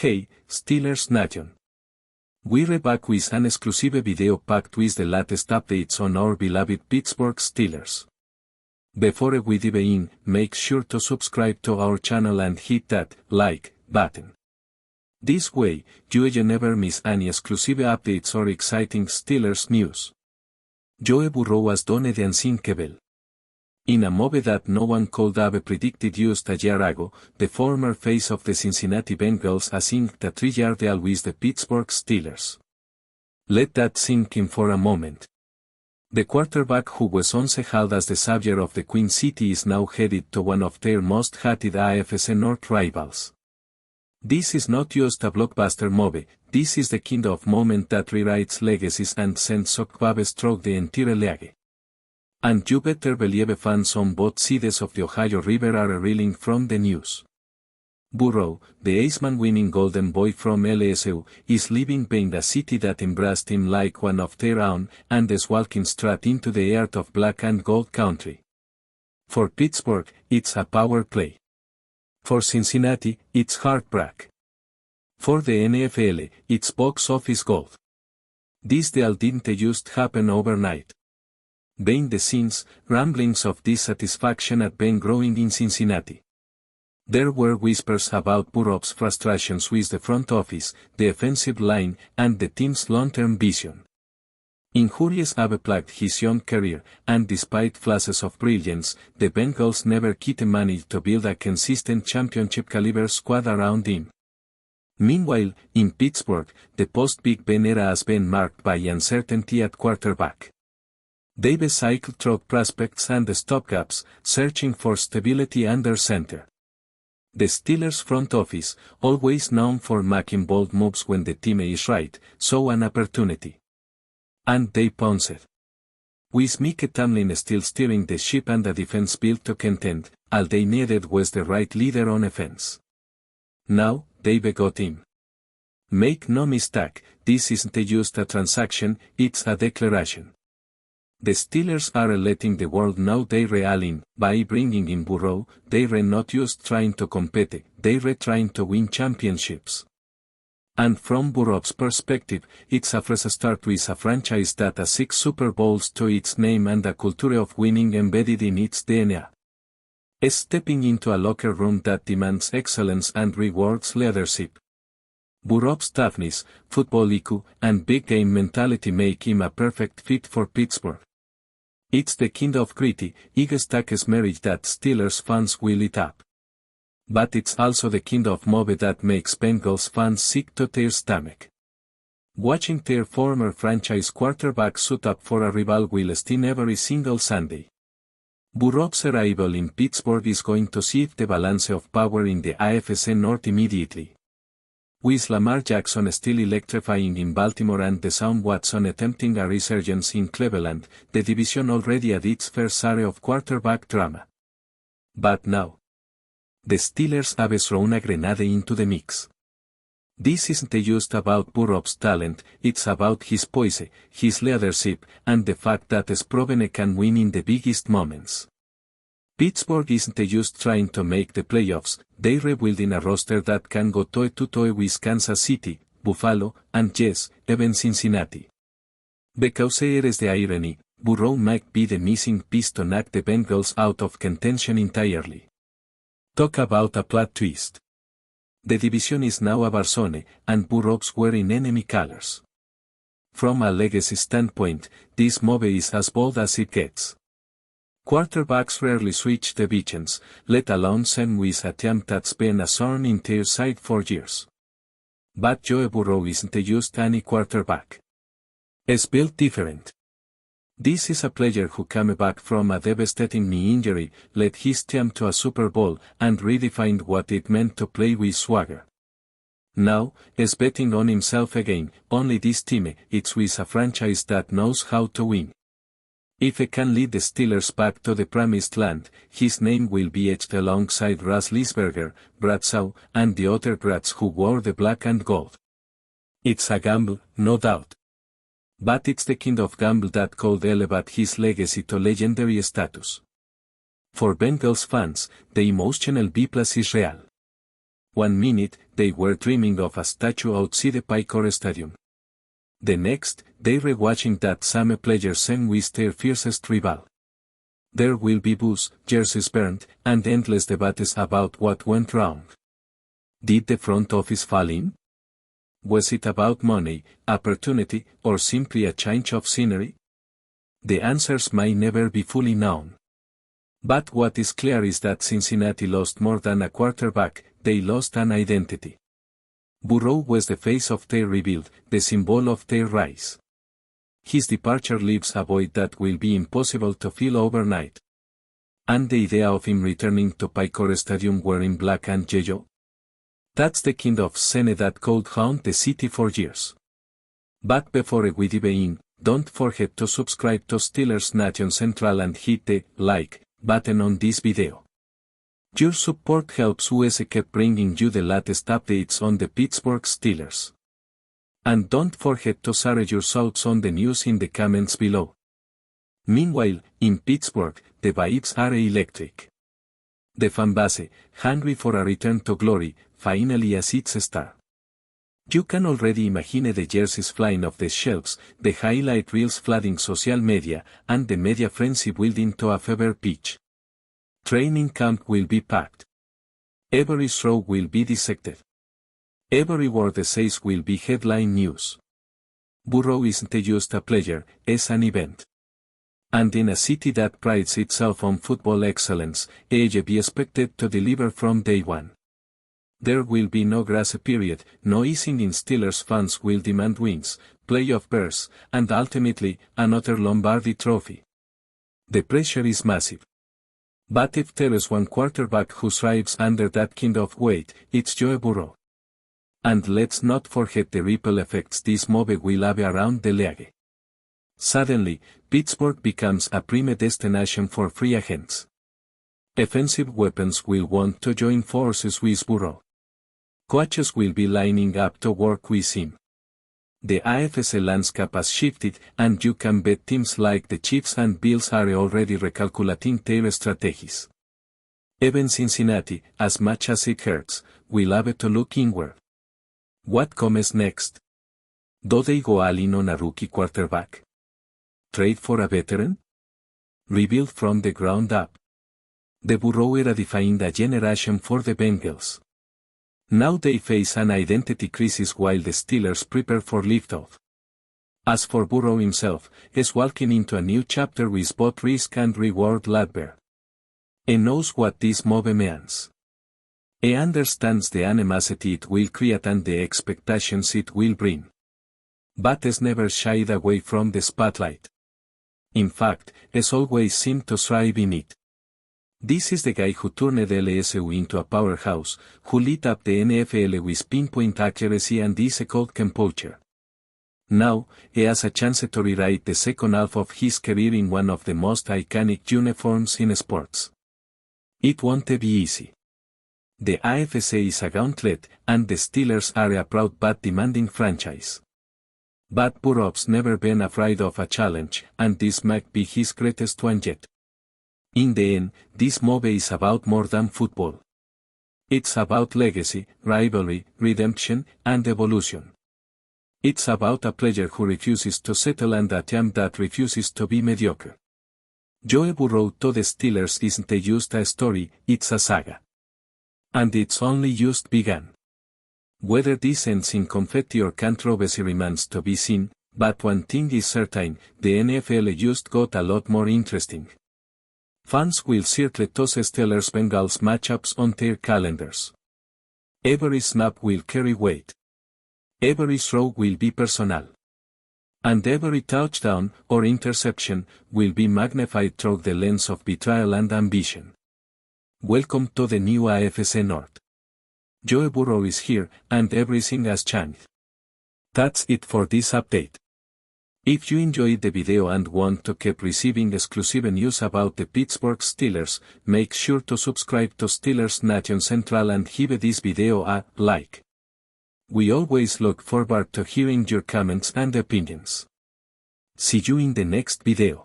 Hey, Steelers Nation. We're back with an exclusive video packed with the latest updates on our beloved Pittsburgh Steelers. Before we dive in, make sure to subscribe to our channel and hit that like button. This way, you never miss any exclusive updates or exciting Steelers news. Joe Burrow has done the unthinkable. In a move that no one could have predicted just a year ago, the former face of the Cincinnati Bengals has inked a 3-year deal with the Pittsburgh Steelers. Let that sink in for a moment. The quarterback who was once hailed as the savior of the Queen City is now headed to one of their most hated AFC North rivals. This is not just a blockbuster move, this is the kind of moment that rewrites legacies and sends shockwaves through the entire league. And you better believe fans on both sides of the Ohio River are reeling from the news. Burrow, the Heisman-winning Golden Boy from LSU, is leaving behind a city that embraced him like one of their own, and is walking straight into the heart of black and gold country. For Pittsburgh, it's a power play. For Cincinnati, it's heartbreak. For the NFL, it's box office gold. This deal didn't just happen overnight. Behind the scenes, ramblings of dissatisfaction had been growing in Cincinnati. There were whispers about Burrow's frustrations with the front office, the offensive line, and the team's long-term vision. Injuries have plagued his young career, and despite flashes of brilliance, the Bengals never quite managed to build a consistent championship-caliber squad around him. Meanwhile, in Pittsburgh, the post-Big Ben era has been marked by uncertainty at quarterback. They've cycled through prospects and stopgaps, searching for stability under center. The Steelers front office, always known for making bold moves when the team is right, saw an opportunity. And they pounced. With Mike Tomlin still steering the ship and a defense built to contend, all they needed was the right leader on offense. Now, they've got him. Make no mistake, this isn't just a transaction, it's a declaration. The Steelers are letting the world know they're all in. By bringing in Burrow, they're not just trying to compete, they're trying to win championships. And from Burrow's perspective, it's a fresh start with a franchise that has 6 Super Bowls to its name and a culture of winning embedded in its DNA. Stepping into a locker room that demands excellence and rewards leadership. Burrow's toughness, football IQ, and big game mentality make him a perfect fit for Pittsburgh. It's the kind of gritty, high-stakes marriage that Steelers fans will eat up. But it's also the kind of move that makes Bengals fans sick to their stomach. Watching their former franchise quarterback suit up for a rival will sting every single Sunday. Burrow's arrival in Pittsburgh is going to shift the balance of power in the AFC North immediately. With Lamar Jackson still electrifying in Baltimore and Deshaun Watson attempting a resurgence in Cleveland, the division already had its fair share of quarterback drama. But now, the Steelers have thrown a grenade into the mix. This isn't just about Burrow's talent, it's about his poise, his leadership, and the fact that he's proven he can win in the biggest moments. Pittsburgh isn't just trying to make the playoffs, they're rebuilding a roster that can go toe-to-toe with Kansas City, Buffalo, and yes, even Cincinnati. Because here's the irony, Burrow might be the missing piece to knock the Bengals out of contention entirely. Talk about a plot twist. The division is now a Warzone, and Burrow's wearing enemy colors. From a legacy standpoint, this move is as bold as it gets. Quarterbacks rarely switch divisions, let alone send with a team that's been a thorn in their side for years. But Joe Burrow isn't just any quarterback. He's built different. This is a player who came back from a devastating knee injury, led his team to a Super Bowl, and redefined what it meant to play with swagger. Now, he's betting on himself again, only this time, it's with a franchise that knows how to win. If he can lead the Steelers back to the promised land, his name will be etched alongside Russ Lisberger, Bradshaw, and the other Brads who wore the black and gold. It's a gamble, no doubt. But it's the kind of gamble that could elevate his legacy to legendary status. For Bengals fans, the emotional whiplash is real. 1 minute, they were dreaming of a statue outside the Paycor Stadium. The next, they were watching that same player sing with their fiercest rival. There will be boos, jerseys burned, and endless debates about what went wrong. Did the front office fall in? Was it about money, opportunity, or simply a change of scenery? The answers may never be fully known. But what is clear is that Cincinnati lost more than a quarterback, they lost an identity. Burrow was the face of their rebuild, the symbol of their rise. His departure leaves a void that will be impossible to fill overnight. And the idea of him returning to Paycor Stadium wearing black and yellow? That's the kind of scene that could haunt the city for years. But before we dive in, don't forget to subscribe to Steelers Nation Central and hit the like button on this video. Your support helps us keep bringing you the latest updates on the Pittsburgh Steelers. And don't forget to share your thoughts on the news in the comments below. Meanwhile, in Pittsburgh, the vibes are electric. The fanbase, hungry for a return to glory, finally has its start. You can already imagine the jerseys flying off the shelves, the highlight reels flooding social media, and the media frenzy building to a fever pitch. Training camp will be packed. Every throw will be dissected. Every word says will be headline news. Burrow isn't just a player, it's an event. And in a city that prides itself on football excellence, he'll be expected to deliver from day one. There will be no grace period, no easing in. Steelers fans will demand wins, playoff berths, and ultimately, another Lombardi trophy. The pressure is massive. But if there is one quarterback who thrives under that kind of weight, it's Joe Burrow. And let's not forget the ripple effects this move will have around the league. Suddenly, Pittsburgh becomes a prime destination for free agents. Offensive weapons will want to join forces with Burrow. Coaches will be lining up to work with him. The AFC landscape has shifted, and you can bet teams like the Chiefs and Bills are already recalculating their strategies. Even Cincinnati, as much as it hurts, will have to look inward. What comes next? Do they go all in on a rookie quarterback? Trade for a veteran? Rebuild from the ground up? The Burrow era defined a generation for the Bengals. Now they face an identity crisis while the Steelers prepare for liftoff. As for Burrow himself, he's walking into a new chapter with both risk and reward ladder. He knows what this move means. He understands the animosity it will create and the expectations it will bring. But he's never shied away from the spotlight. In fact, he's always seemed to thrive in it. This is the guy who turned LSU into a powerhouse, who lit up the NFL with pinpoint accuracy and is a cold composure. Now, he has a chance to rewrite the second half of his career in one of the most iconic uniforms in sports. It won't be easy. The AFC is a gauntlet, and the Steelers are a proud but demanding franchise. But Burrow's never been afraid of a challenge, and this might be his greatest one yet. In the end, this move is about more than football. It's about legacy, rivalry, redemption, and evolution. It's about a player who refuses to settle and a team that refuses to be mediocre. Joe Burrow to the Steelers isn't just a story, it's a saga. And it's only just begun. Whether this ends in confetti or controversy remains to be seen, but one thing is certain, the NFL just got a lot more interesting. Fans will circle those Steelers-Bengals matchups on their calendars. Every snap will carry weight. Every throw will be personal. And every touchdown or interception will be magnified through the lens of betrayal and ambition. Welcome to the new AFC North. Joe Burrow is here, and everything has changed. That's it for this update. If you enjoyed the video and want to keep receiving exclusive news about the Pittsburgh Steelers, make sure to subscribe to Steelers Nation Central and give this video a like. We always look forward to hearing your comments and opinions. See you in the next video.